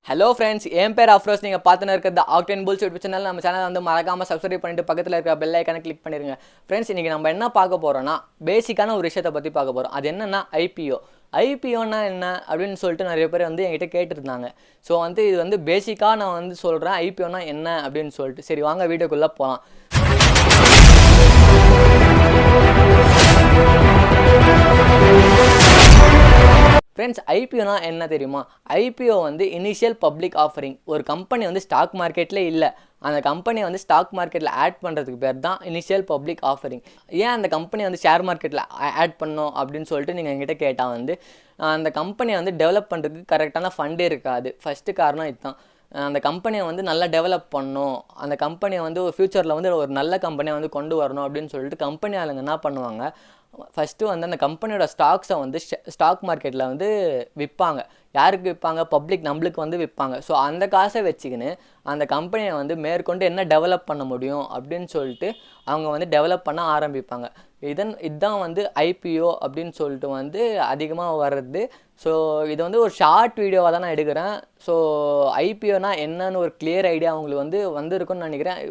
Hello friends, என் பேர் அஃப்ரோஸ். நீங்கள் பார்த்துன்னு இருக்கிறது Octane bullshit channel. நம்ம சேனலை வந்து மறக்காமல் சப்ஸ்கிரைப் பண்ணிட்டு பக்கத்தில் இருக்கிற பெல் ஐக்கானை கிளிக் பண்ணிடுங்க. ஃப்ரெண்ட்ஸ், இன்றைக்கி நம்ம என்ன பார்க்க போகிறோன்னா பேசிக்கான ஒரு விஷயத்தை பற்றி பார்க்க போகிறோம். அது என்னென்னா ஐபிஓனா என்ன அப்படின்னு சொல்லிட்டு நிறைய பேர் வந்து என்கிட்ட கேட்டிருந்தாங்க. ஸோ வந்து இது வந்து பேசிக்காக நான் வந்து சொல்கிறேன் ஐபிஓனா என்ன அப்படின்னு சொல்லிட்டு. சரி, வாங்க வீடியோக்குள்ளே போகலாம். ஃப்ரெண்ட்ஸ், ஐபிஓனா என்ன தெரியுமா? ஐபிஓ வந்து இனிஷியல் பப்ளிக் ஆஃபரிங். ஒரு கம்பெனி வந்து ஸ்டாக் மார்க்கெட்டில் இல்லை, அந்த கம்பெனியை வந்து ஸ்டாக் மார்க்கெட்டில் ஆட் பண்ணுறதுக்கு பேர் தான் இனிஷியல் பப்ளிக் ஆஃபரிங். ஏன் அந்த கம்பெனியை வந்து ஷேர் மார்க்கெட்டில் ஆட் பண்ணோம் அப்படின்னு சொல்லிட்டு நீங்கள் என்கிட்ட கேட்டால் வந்து அந்த கம்பெனியை வந்து டெவலப் பண்ணுறதுக்கு கரெக்டான ஃபண்டே இருக்காது. ஃபஸ்ட்டு காரணம் இதுதான். அந்த கம்பெனியை வந்து நல்லா டெவலப் பண்ணணும், அந்த கம்பெனியை வந்து ஒரு ஃப்யூச்சரில் வந்து ஒரு நல்ல கம்பெனியை வந்து கொண்டு வரணும் அப்படின்னு சொல்லிட்டு கம்பெனி ஆளுங்க என்ன பண்ணுவாங்க, ஃபஸ்ட்டு வந்து அந்த கம்பெனியோட ஸ்டாக்ஸை வந்து ஸ்டாக் மார்க்கெட்டில் வந்து விற்பாங்க. யாருக்கு விற்பாங்க? பப்ளிக், நம்மளுக்கு வந்து விற்பாங்க. ஸோ அந்த காசை வச்சுக்கின்னு அந்த கம்பெனியை வந்து மேற்கொண்டு என்ன டெவலப் பண்ண முடியும் அப்படின்னு சொல்லிட்டு அவங்க வந்து டெவலப் பண்ண ஆரம்பிப்பாங்க. இதுதான் வந்து ஐபிஓ அப்படின்னு சொல்லிட்டு வந்து அதிகமாக வர்றது. ஸோ இது வந்து ஒரு ஷார்ட் வீடியோவாக தான் நான் எடுக்கிறேன். ஸோ ஐபிஓனா என்னன்னு ஒரு கிளியர் ஐடியா உங்களுக்கு வந்து வந்திருக்குன்னு நினைக்கிறேன்.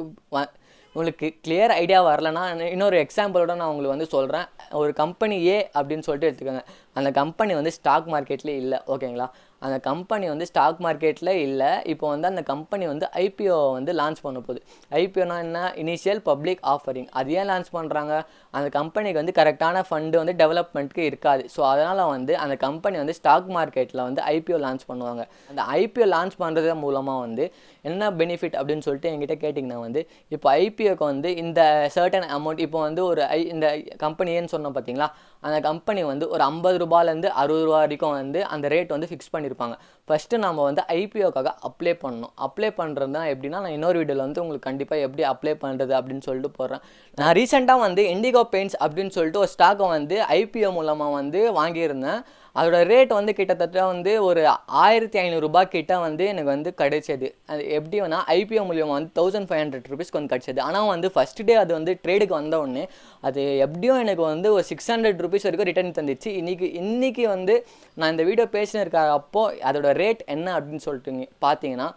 உங்களுக்கு கிளியர் ஐடியா வரலன்னா இன்னொரு எக்ஸாம்பிளோட நான் உங்களுக்கு வந்து சொல்கிறேன். ஒரு கம்பெனி ஏ அப்படின்னு சொல்லிட்டு எடுத்துக்கோங்க. அந்த கம்பெனி வந்து ஸ்டாக் மார்க்கெட்லேயே இல்லை, ஓகேங்களா? அந்த கம்பெனி வந்து ஸ்டாக் மார்க்கெட்டில் இல்லை. இப்போ வந்து அந்த கம்பெனி வந்து ஐபிஓ வந்து லான்ச் பண்ண போகுது. ஐபிஓனா என்ன? Initial public offering. அது ஏன் லான்ச் பண்ணுறாங்க? அந்த கம்பெனிக்கு வந்து கரெக்டான ஃபண்டு வந்து டெவலப்மெண்ட்டுக்கு இருக்காது. ஸோ அதனால் வந்து அந்த கம்பெனி வந்து ஸ்டாக் மார்க்கெட்டில் வந்து ஐபிஓ லான்ச் பண்ணுவாங்க. அந்த ஐபிஓ லான்ச் பண்ணுறது மூலமாக வந்து என்ன பெனிஃபிட் அப்படின்னு சொல்லிட்டு என்கிட்ட கேட்டிங்கன்னா வந்து, இப்போ ஐபிஓக்கு வந்து இந்த சர்டன் அமௌண்ட், இப்போ வந்து ஒரு இந்த கம்பெனின்னு சொன்னோம் பார்த்தீங்களா, அந்த கம்பெனி வந்து ஒரு 50 ரூபாயிலேருந்து 60 ரூபா வரைக்கும் வந்து அந்த ரேட் வந்து ஃபிக்ஸ் பண்ணியிருப்பாங்க. ஃபஸ்ட்டு நம்ம வந்து ஐபிஓக்காக அப்ளை பண்ணணும். அப்ளை பண்ணுறது தான் எப்படின்னா, நான் இன்னொரு வீடியோவில் வந்து உங்களுக்கு கண்டிப்பாக எப்படி அப்ளை பண்ணுறது அப்படின்னு சொல்லிட்டு போடுறேன். நான் ரீசெண்டாக வந்து இண்டிகோ பெயிண்ட்ஸ் அப்படின்னு சொல்லிட்டு ஒரு ஸ்டாக்கை வந்து ஐபிஓ மூலமாக வந்து வாங்கியிருந்தேன். அதோட ரேட் வந்து கிட்டத்தட்ட வந்து ஒரு 1500 ரூபா கிட்ட வந்து எனக்கு வந்து கிடைச்சது. அது எப்படி வேணால் ஐபிஓ மூலியமாக வந்து 1500 ருபீஸ் கொஞ்சம் கிடைச்சது. ஆனால் வந்து ஃபஸ்ட் டே அது வந்து ட்ரேடுக்கு வந்த உடனே அது எப்படியும் எனக்கு வந்து ஒரு 600 ருபீஸ் வரைக்கும் ரிட்டர்ன் தந்துச்சு. இன்றைக்கி வந்து நான் இந்த வீடியோ பேசினு இருக்க அப்போது அதோட ரேட் என்ன அப்படின்னு சொல்லிட்டு பார்த்தீங்கன்னா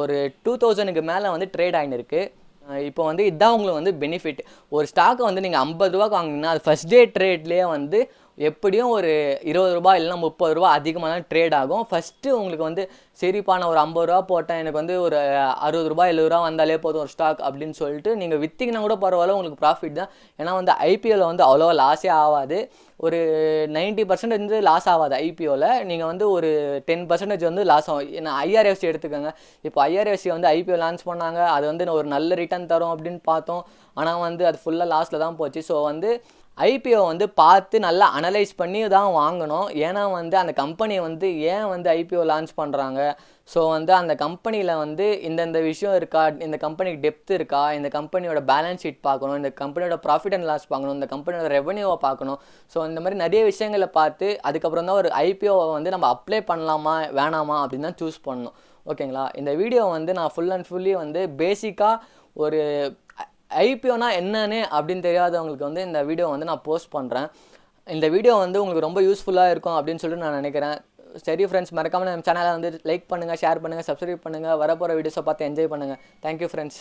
ஒரு 2000க்கு மேலே வந்து ட்ரேட் ஆகின்னு இருக்குது. இப்போ வந்து இதுதான் உங்களுக்கு வந்து பெனிஃபிட். ஒரு ஸ்டாக்கை வந்து நீங்கள் 50 ரூபாய்க்கு வாங்கினீங்கன்னா அது ஃபஸ்ட் டே ட்ரேட்லேயே வந்து எப்படியும் ஒரு 20 ரூபா இல்லைனா 30 ரூபா அதிகமாக தான் ட்ரேட் ஆகும். ஃபஸ்ட்டு உங்களுக்கு வந்து சரிப்பா நான் ஒரு 50 ரூபா போட்டேன், எனக்கு வந்து ஒரு 60 ரூபா 70 ரூபா வந்தாலே போதும் ஒரு ஸ்டாக் அப்படின்னு சொல்லிட்டு நீங்கள் விற்றிங்கன்னா கூட பரவாயில்ல, உங்களுக்கு ப்ராஃபிட் தான். ஏன்னா வந்து ஐபிஓவில் வந்து அவ்வளோவா லாஸே ஆகாது. ஒரு 90% வந்து லாஸ் ஆகாது ஐபிஓவில். நீங்கள் வந்து ஒரு 10% வந்து லாஸ் ஆகும். ஏன்னா ஐஆர்எஃப்சி எடுத்துக்கோங்க. இப்போ ஐஆர்எஃப்சி வந்து ஐபிஓ லான்ச் பண்ணாங்க, அது வந்து ஒரு நல்ல ரிட்டர்ன் தரும் அப்படின்னு பார்த்தோம். ஆனால் வந்து அது ஃபுல்லாக லாஸில் தான் போச்சு. ஸோ வந்து ஐபிஓ வந்து பார்த்து நல்லா அனலைஸ் பண்ணி தான் வாங்கணும். ஏன்னா வந்து அந்த கம்பெனியை வந்து ஏன் வந்து ஐபிஓ லான்ச் பண்ணுறாங்க, ஸோ வந்து அந்த கம்பெனியில் வந்து இந்தந்த விஷயம் இருக்கா, இந்த கம்பெனிக்கு டெப்த் இருக்கா, இந்த கம்பெனியோட பேலன்ஸ் ஷீட் பார்க்கணும், இந்த கம்பெனியோட ப்ராஃபிட் அண்ட் லாஸ் பார்க்கணும், இந்த கம்பெனியோட ரெவன்யூவை பார்க்கணும். ஸோ இந்த மாதிரி நிறைய விஷயங்களை பார்த்து அதுக்கப்புறம் தான் ஒரு ஐபிஓவை வந்து நம்ம அப்ளை பண்ணலாமா வேணாமா அப்படின்னு தான் சூஸ் பண்ணணும், ஓகேங்களா? இந்த வீடியோ வந்து நான் ஃபுல் அண்ட் ஃபுல்லி வந்து பேசிக்காக ஒரு ஐபிஓனா என்னன்னு அப்படின்னு தெரியாதவங்களுக்கு வந்து இந்த வீடியோ வந்து நான் போஸ்ட் பண்ணுறேன். இந்த வீடியோ வந்து உங்களுக்கு ரொம்ப யூஸ்ஃபுல்லாக இருக்கும் அப்படின்னு சொல்லிட்டு நான் நினைக்கிறேன். சரி ஃப்ரெண்ட்ஸ், மறக்காமல் நம்ம சேனலை வந்து லைக் பண்ணுங்கள், ஷேர் பண்ணுங்கள், சப்ஸ்கிரைப் பண்ணுங்கள். வரப்போகிற வீடியோஸை பார்த்து என்ஜாய் பண்ணுங்கள். Thank you friends.